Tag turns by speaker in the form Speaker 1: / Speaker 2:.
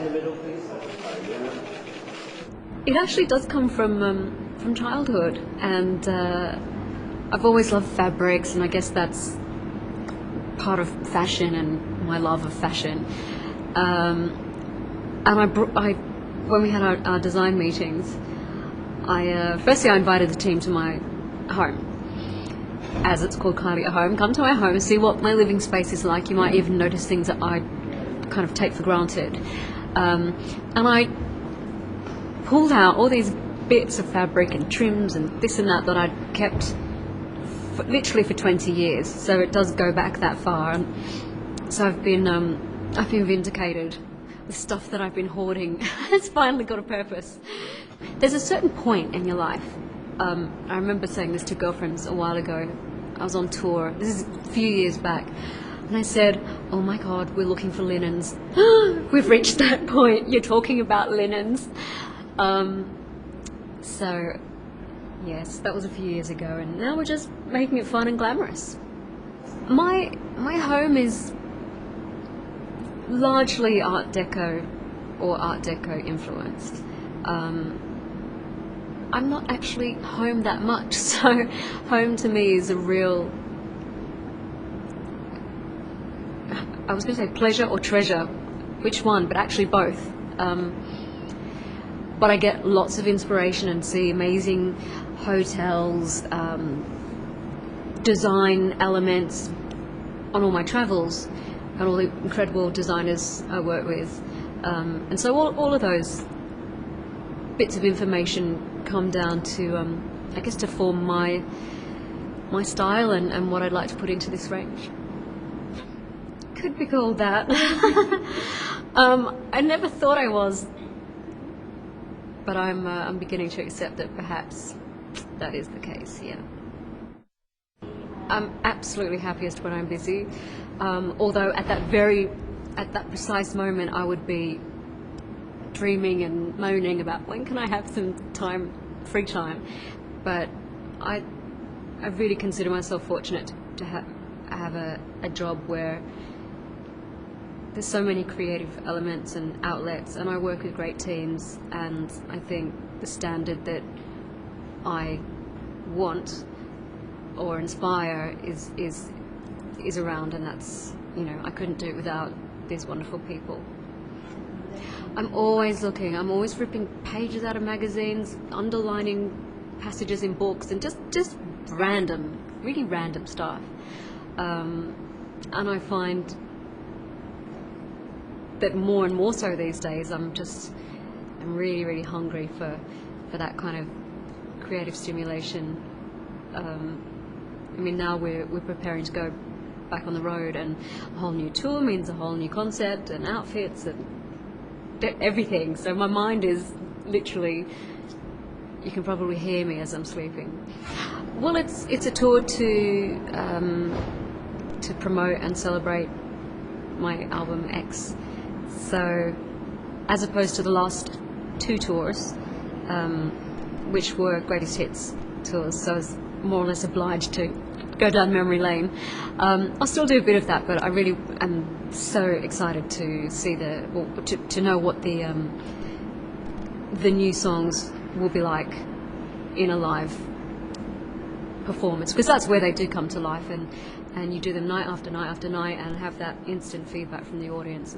Speaker 1: in the middle, please.
Speaker 2: It actually does come from childhood, and I've always loved fabrics, and I guess that's part of fashion and my love of fashion. And when we had our design meetings, firstly I invited the team to my home, as it's called Kylie at home. Come to my home and see what my living space is like. You might even notice things that I kind of take for granted. And I pulled out all these bits of fabric and trims and this and that I'd kept literally for 20 years. So it does go back that far. And so I've been vindicated. The stuff that I've been hoarding has finally got a purpose. There's a certain point in your life. I remember saying this to girlfriends a while ago. I was on tour. This is a few years back. And I said, oh my God, we're looking for linens. We've reached that point. You're talking about linens. So, yes, that was a few years ago. And now we're just making it fun and glamorous. My home is largely Art Deco or Art Deco influenced. I'm not actually home that much, so home to me is a real, I was going to say pleasure or treasure, which one, but actually both. But I get lots of inspiration and see amazing hotels, design elements on all my travels, and all the incredible designers I work with. And so all of those bits of information come down to, I guess, to form my style and what I'd like to put into this range. Could be called that. I never thought I was, but I'm beginning to accept that perhaps that is the case, yeah. I'm absolutely happiest when I'm busy, although at that precise moment I would be dreaming and moaning about when can I have some free time. But I really consider myself fortunate to have a job where there's so many creative elements and outlets, and I work with great teams, and I think the standard that I want or inspire is around, and that's, I couldn't do it without these wonderful people. I'm always looking, I'm always ripping pages out of magazines, underlining passages in books, and just random, really random stuff. And I find that more and more so these days, I'm really, really hungry for that kind of creative stimulation. Now we're preparing to go back on the road, and a whole new tour means a whole new concept and outfits and everything. So my mind is literally, you can probably hear me as I'm sleeping. Well, it's a tour to promote and celebrate my album X. So as opposed to the last two tours, which were greatest hits tours, so I was more or less obliged to go down memory lane. I'll still do a bit of that, but I really am so excited to see to know what the new songs will be like in a live performance, because that's where they do come to life, and you do them night after night after night and have that instant feedback from the audience.